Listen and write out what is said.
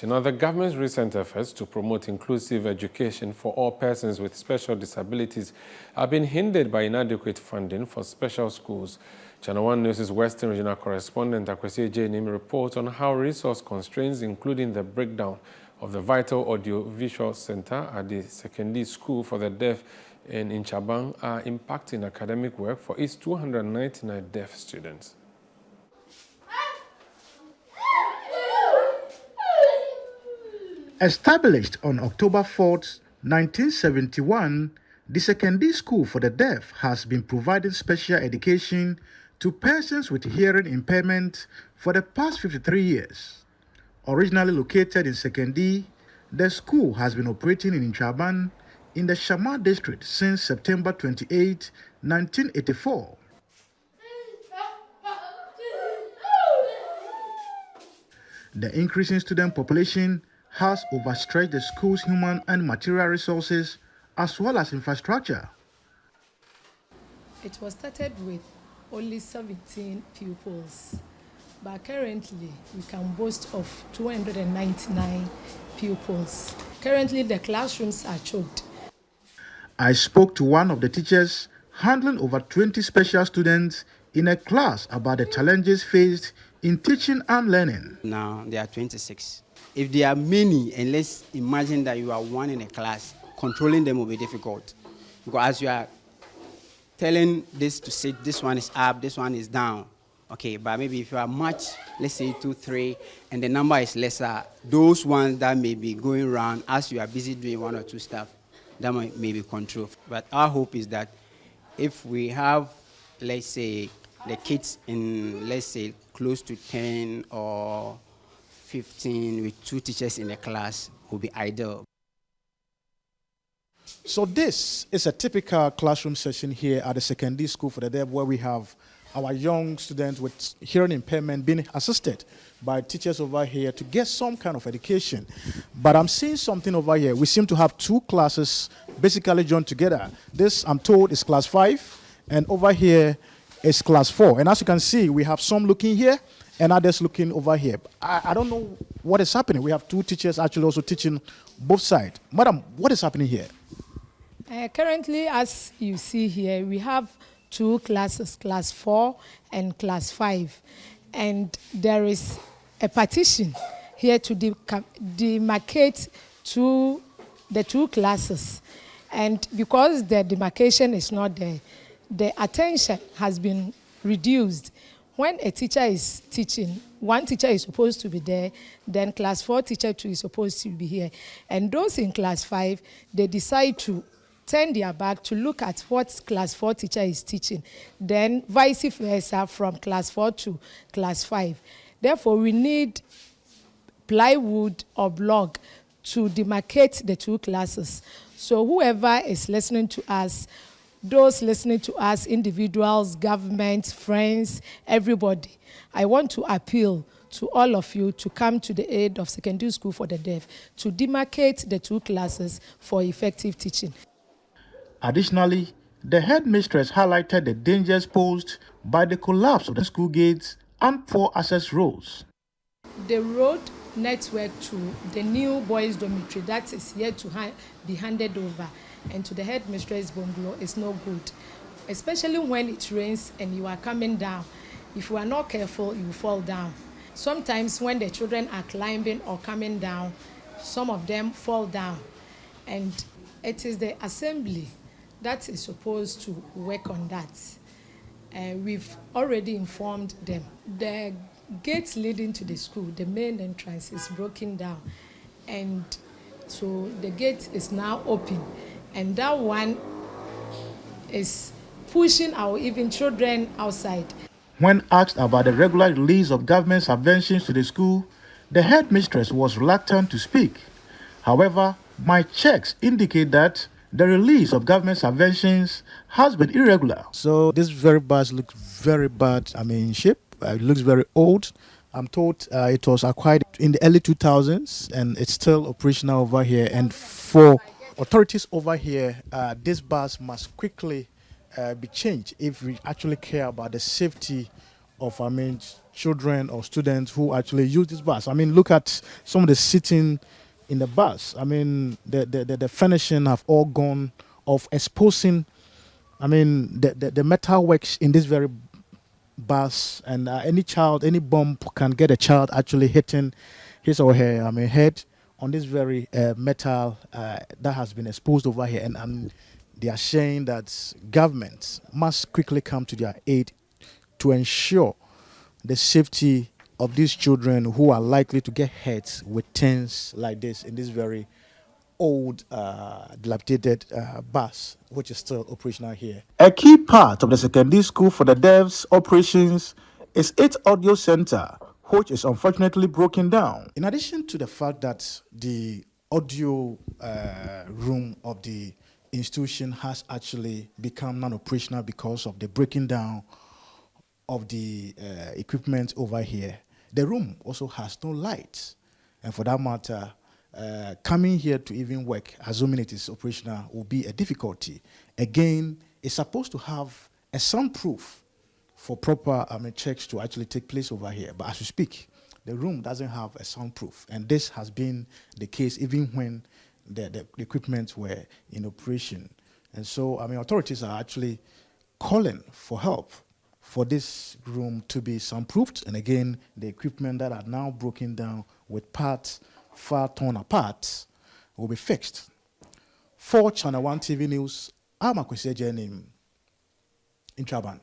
Now, the government's recent efforts to promote inclusive education for all persons with special disabilities have been hindered by inadequate funding for special schools. ChannelOne News' Western Regional Correspondent Akwesi J. reports on how resource constraints, including the breakdown of the Vital Audio-Visual Center at the Sekondi School for the Deaf in Chabang, are impacting academic work for its 299 deaf students. Established on October 4, 1971, the Sekondi School for the Deaf has been providing special education to persons with hearing impairment for the past 53 years. Originally located in Sekondi, the school has been operating in Chaban in the Shama district since September 28, 1984. The increasing student population has overstretched the school's human and material resources as well as infrastructure. It was started with only 17 pupils, but currently we can boast of 299 pupils. Currently the classrooms are choked. I spoke to one of the teachers handling over 20 special students in a class about the challenges faced in teaching and learning. Now there are 26. If there are many, and let's imagine that you are one in a class, controlling them will be difficult. Because as you are telling this to sit, this one is up, this one is down. Okay, but maybe if you are much, let's say 2, 3, and the number is lesser, those ones that may be going around as you are busy doing 1 or 2 stuff, that may be controlled. But our hope is that if we have, let's say, the kids in, let's say, close to 10 or 15 with 2 teachers in a class will be ideal. So this is a typical classroom session here at the Sekondi School for the Deaf, where we have our young students with hearing impairment being assisted by teachers over here to get some kind of education. But I'm seeing something over here. We seem to have 2 classes basically joined together. This, I'm told, is class 5, and over here is class 4. And as you can see, we have some looking here and others looking over here. I don't know what is happening. We have 2 teachers actually also teaching both sides. Madam, what is happening here? Currently, as you see here, we have 2 classes, class 4 and class 5. And there is a partition here to demarcate the 2 classes. And because the demarcation is not there, the attention has been reduced. When a teacher is teaching, one teacher is supposed to be there, then class 4 teacher 2 is supposed to be here. And those in class 5, they decide to turn their back to look at what class 4 teacher is teaching, then vice versa from class 4 to class 5. Therefore, we need plywood or block to demarcate the 2 classes. So whoever is listening to us, those listening to us, individuals, government, friends, everybody, I want to appeal to all of you to come to the aid of Sekondi School for the Deaf to demarcate the 2 classes for effective teaching. Additionally, the headmistress highlighted the dangers posed by the collapse of the school gates and poor access roads. The road network to the new boys' dormitory that is yet to be handed over and to the headmistress bungalow is no good, especially when it rains and you are coming down. If you are not careful, you fall down. Sometimes when the children are climbing or coming down, some of them fall down. And it is the assembly that is supposed to work on that. We've already informed them. The gates leading to the school, the main entrance, is broken down. And so the gate is now open. And that one is pushing our even children outside. When asked about the regular release of government subventions to the school, the headmistress was reluctant to speak. However, my checks indicate that the release of government subventions has been irregular. So this very bus looks very bad, in shape. It looks very old. I'm told it was acquired in the early 2000s and it's still operational over here. And for authorities over here, this bus must quickly be changed if we actually care about the safety of children or students who actually use this bus. I mean, look at some of the seating in the bus. I mean, the furnishing have all gone off, exposing, I mean, the metal works in this very bus, and any child, any bomb can get a child actually hitting his or her, I mean, head on this very metal that has been exposed over here. And they are saying that government must quickly come to their aid to ensure the safety of these children who are likely to get hurt with things like this in this very old, dilapidated bus, which is still operational here. A key part of the Sekondi School for the Deaf's operations is its audio center, which is unfortunately broken down. In addition to the fact that the audio room of the institution has actually become non-operational because of the breaking down of the equipment over here, the room also has no lights. And for that matter, coming here to even work, assuming it is operational, will be a difficulty. Again, it's supposed to have a soundproof for proper checks to actually take place over here. But as we speak, the room doesn't have a soundproof. And this has been the case even when the equipment were in operation. And so, authorities are actually calling for help for this room to be soundproofed. And again, the equipment that are now broken down with parts far torn apart will be fixed. For Channel One TV News, I'm Akwesi Ejenim in Traban.